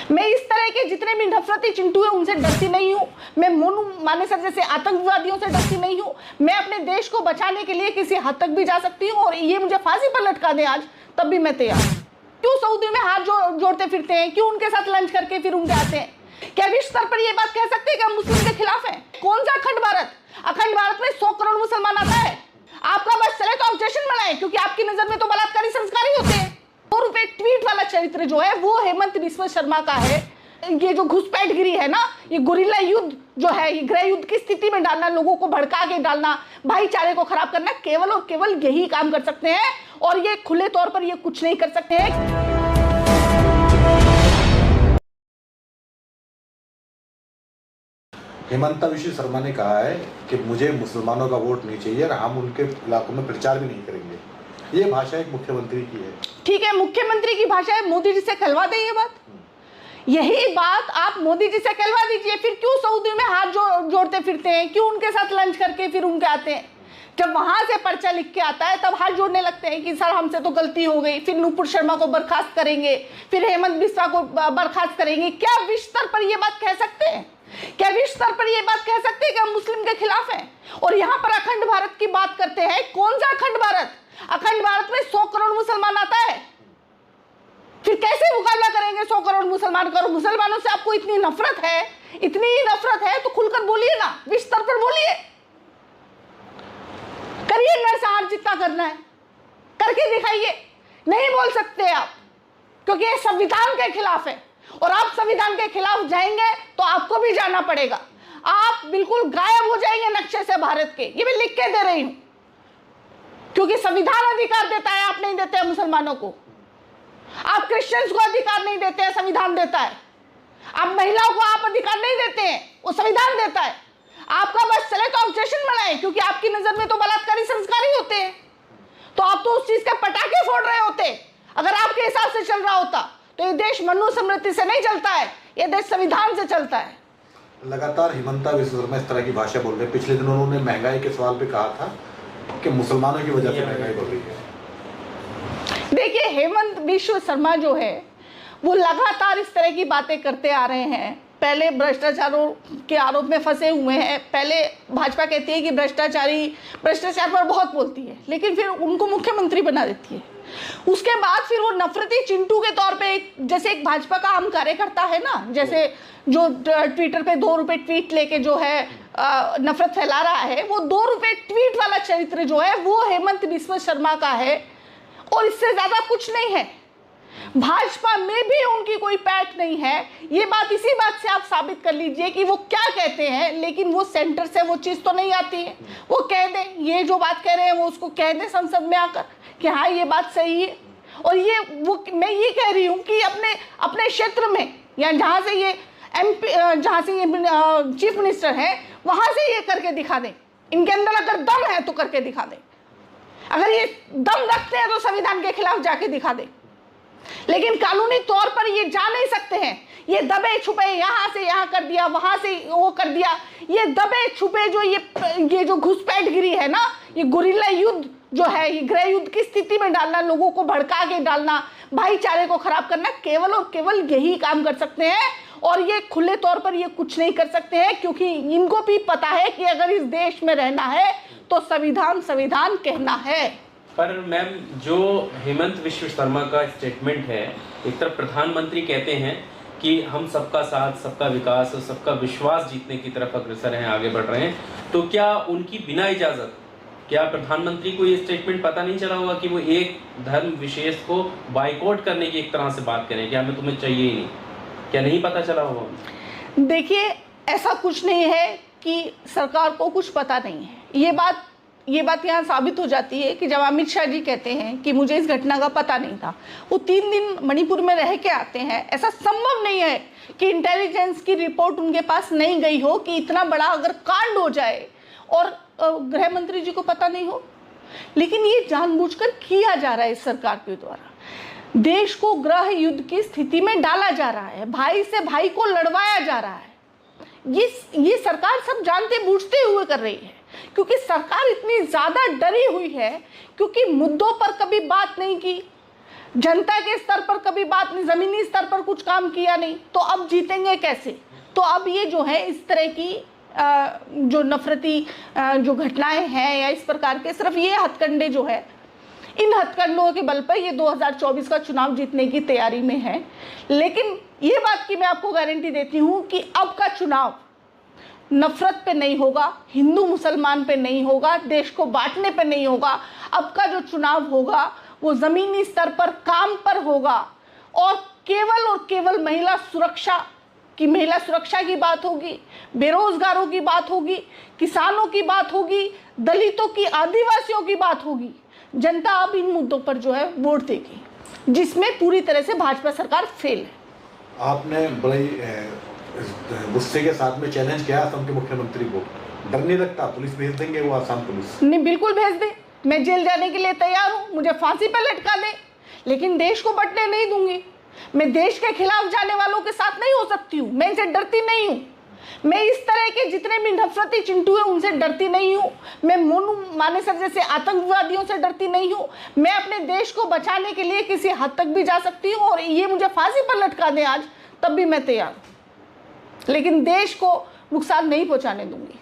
मैं इस तरह के जितने भी नफरती चिंटू हैं उनसे डरती नहीं हूँ। मैं मोनू मानेसर जैसे आतंकवादियों से डरती नहीं हूँ। मैं अपने देश को बचाने के लिए किसी हद तक भी जा सकती हूँ और ये मुझे फांसी पर लटका दे आज तब भी मैं तैयार। क्यों सऊदी में हाथ जोड़ते फिरते हैं? क्यों उनके साथ लंच करके फिर उनके आते हैं? क्या विश्व स्तर पर ये बात कह सकते हैं कि हम मुस्लिम के खिलाफ हैं? कौन सा अखंड भारत? अखंड भारत में 100 करोड़ मुसलमान आता है। आपका बस चले तो ऑब्जेक्शन बनाए, क्योंकि आपकी नजर में तो बलात्कारी संस्कारी होते हैं। 2 रुपए ट्वीट वाला चरित्र जो है वो हेमंत बिस्वा शर्मा का है। ये जो घुसपैठगिरी है ना, ये गुरिल्ला युद्ध जो है, ये गृह युद्ध की स्थिति में डालना, लोगों को भड़का के डालना, भाईचारे को खराब करना, केवल और केवल यही काम कर सकते हैं और ये खुले तौर पर ये कुछ नहीं कर सकते हैं। हेमंता बिस्वा शर्मा ने कहा है कि मुझे मुसलमानों का वोट नहीं चाहिए और हम उनके इलाकों में प्रचार भी नहीं करेंगे। ये भाषा एक मुख्यमंत्री की है। ठीक है, मुख्यमंत्री की भाषा है, मोदी जी से कहलवा दें ये बात। यही बात आप मोदी जी से कहलवा दीजिए। फिर क्यों सऊदी में हाथ जोड़ते फिरते हैं? क्यों उनके साथ लंच करके फिर उनके आते हैं? जब वहां से पर्चा लिख के आता है तब हाथ जोड़ने लगते हैं कि सर हमसे तो गलती हो गई। फिर नूपुर शर्मा को बर्खास्त करेंगे, फिर हेमंत बिस्वा को बर्खास्त करेंगे। क्या विश्व स्तर पर ये बात कह सकते हैं? क्या विश्व स्तर पर ये बात कह सकते हैं कि हम मुस्लिम के खिलाफ हैं? और यहाँ पर अखंड भारत की बात करते हैं। कौन सा अखंड भारत? अखंड भारत में 100 करोड़ मुसलमान आता है। फिर कैसे मुकाबला करेंगे 100 करोड़ मुसलमान का? मुसलमानों से आपको इतनी नफरत है, इतनी ही नफरत है तो खुलकर बोलिए ना, विश्व स्तर पर बोलिए, करिए नरसंहार जितना करना है, करके दिखाइए। नहीं बोल सकते आप, क्योंकि ये संविधान के खिलाफ है और आप संविधान के खिलाफ जाएंगे तो आपको भी जाना पड़ेगा। आप बिल्कुल गायब हो जाएंगे नक्शे से भारत के। ये मैं लिख के दे रही हूं, क्योंकि संविधान अधिकार देता है, आप नहीं देते हैं मुसलमानों को। आप क्रिश्चियंस को अधिकार नहीं देते हैं, संविधान देता है। आप महिलाओं को आप अधिकार नहीं देते हैं, वो संविधान देता है। आपका बस चले तो ऑब्जेक्शन बनाए, क्योंकि आपकी नजर में तो बलात्कारी संस्कारी होते हैं। तो आप तो उस चीज के पटाखे फोड़ रहे होते। अगर आपके हिसाब से चल रहा होता तो ये देश मनुस्मृति से नहीं चलता है, ये देश संविधान से चलता है। लगातार हेमंता बिस्वा शर्मा इस तरह की भाषा बोल रहे हैं। पिछले दिनों उन्होंने महंगाई के सवाल पे कहा था कि मुसलमानों की वजह से महंगाई बढ़ रही है। देखिए, हेमंत बिस्वा शर्मा जो है वो लगातार इस तरह की बातें करते आ रहे हैं। पहले भ्रष्टाचारों के आरोप में फंसे हुए हैं। पहले भाजपा कहती है कि भ्रष्टाचार पर बहुत बोलती है, लेकिन फिर उनको मुख्यमंत्री बना देती है। उसके बाद फिर वो नफरती चिंटू के तौर पे, जैसे एक भाजपा का आम कार्यकर्ता है ना, जैसे जो ट्विटर पे 2 रुपए ट्वीट लेके जो है नफरत फैला रहा है, वो 2 रुपए ट्वीट वाला चरित्र जो है वो हेमंत बिस्वा शर्मा का है और इससे ज्यादा कुछ नहीं है। भाजपा में भी उनकी कोई पैठ नहीं है। ये बात इसी बात से आप साबित कर लीजिए कि वो क्या कहते हैं, लेकिन वो सेंटर से वो चीज तो नहीं आती है। वो कह दें, ये जो बात कह रहे हैं वो उसको कह दें संसद में आकर कि हाँ ये बात सही है। और ये वो मैं ये कह रही हूँ कि अपने क्षेत्र में या जहाँ से ये MP, जहाँ से ये चीफ मिनिस्टर है, वहां से ये करके दिखा दें। इनके अंदर अगर दम है तो करके दिखा दें। अगर ये दम रखते हैं तो संविधान के खिलाफ जाके दिखा दें, लेकिन कानूनी तौर पर ये जा नहीं सकते हैं। ये दबे छुपे यहाँ से यहाँ कर दिया, वहां से वो कर दिया। ये दबे छुपे जो ये जो घुसपैठगिरी है ना, ये गुरिल्ला युद्ध जो है, ये गृह युद्ध की स्थिति में डालना, लोगों को भड़का के डालना, भाईचारे को खराब करना, केवल और केवल यही काम कर सकते हैं। और ये खुले तौर पर ये कुछ नहीं कर सकते हैं, क्योंकि इनको भी पता है कि अगर इस देश में रहना है तो संविधान संविधान कहना है। पर मैम, जो हेमंत बिस्वा शर्मा का स्टेटमेंट है, एक तरफ प्रधानमंत्री कहते हैं कि हम सबका साथ, सबका विकास और सबका विश्वास जीतने की तरफ अग्रसर हैं, आगे बढ़ रहे हैं, तो क्या उनकी बिना इजाजत, क्या प्रधानमंत्री को ये स्टेटमेंट पता नहीं चला होगा कि वो एक धर्म विशेष को बाइकआउट करने की एक तरह से बात करें कि हमें तुम्हें चाहिए ही नहीं? क्या नहीं पता चला होगा? देखिए, ऐसा कुछ नहीं है कि सरकार को कुछ पता नहीं है। ये बात यहाँ साबित हो जाती है कि जब अमित शाह जी कहते हैं कि मुझे इस घटना का पता नहीं था, वो 3 दिन मणिपुर में रह के आते हैं। ऐसा संभव नहीं है कि इंटेलिजेंस की रिपोर्ट उनके पास नहीं गई हो कि इतना बड़ा अगर कांड हो जाए और गृह मंत्री जी को पता नहीं हो। लेकिन ये जानबूझकर किया जा रहा है इस सरकार के द्वारा। देश को गृह युद्ध की स्थिति में डाला जा रहा है, भाई से भाई को लड़वाया जा रहा है। ये सरकार सब जानते बूझते हुए कर रही है, क्योंकि सरकार इतनी ज्यादा डरी हुई है, क्योंकि मुद्दों पर कभी बात नहीं की। जनता के स्तर पर कभी बात नहीं, ज़मीनी स्तर पर कुछ काम किया नहीं, तो अब जीतेंगे कैसे? तो अब ये जो है इस तरह की जो नफरती जो घटनाएं हैं या इस प्रकार के सिर्फ ये हथकंडे जो है, इन हथकंडों के बल पर ये 2024 का चुनाव जीतने की तैयारी में है। लेकिन ये बात की मैं आपको गारंटी देती हूँ कि अब का चुनाव नफरत पे नहीं होगा, हिंदू मुसलमान पे नहीं होगा, देश को बांटने पे नहीं होगा। अब का जो चुनाव होगा वो ज़मीनी स्तर पर काम पर होगा और केवल महिला सुरक्षा की बात होगी, बेरोजगारों की बात होगी, किसानों की बात होगी, दलितों की, आदिवासियों की बात होगी। जनता अब इन मुद्दों पर जो है वोट देगी, जिसमें पूरी तरह से भाजपा सरकार फेल है। आपने बड़ी गुस्से के साथ में चैलेंज किया असम के मुख्यमंत्री को, डर नहीं लगता पुलिस भेज देंगे वो आसाम पुलिस? नहीं, बिल्कुल भेज दे, मैं जेल जाने के लिए तैयार हूँ, मुझे फांसी पर लटका दे, लेकिन देश को बंटने नहीं दूंगी। मैं देश के खिलाफ जाने वालों के साथ नहीं हो सकती हूँ, मैं इनसे डरती नहीं हूँ। मैं इस तरह के जितने भी नफरती चिंटू हैं उनसे डरती नहीं हूँ। मैं मोनू मानेसर जैसे आतंकवादियों से डरती नहीं हूँ। मैं अपने देश को बचाने के लिए किसी हद तक भी जा सकती हूँ और ये मुझे फांसी पर लटका दे आज, तब भी मैं तैयार हूँ, लेकिन देश को नुकसान नहीं पहुँचाने दूंगी।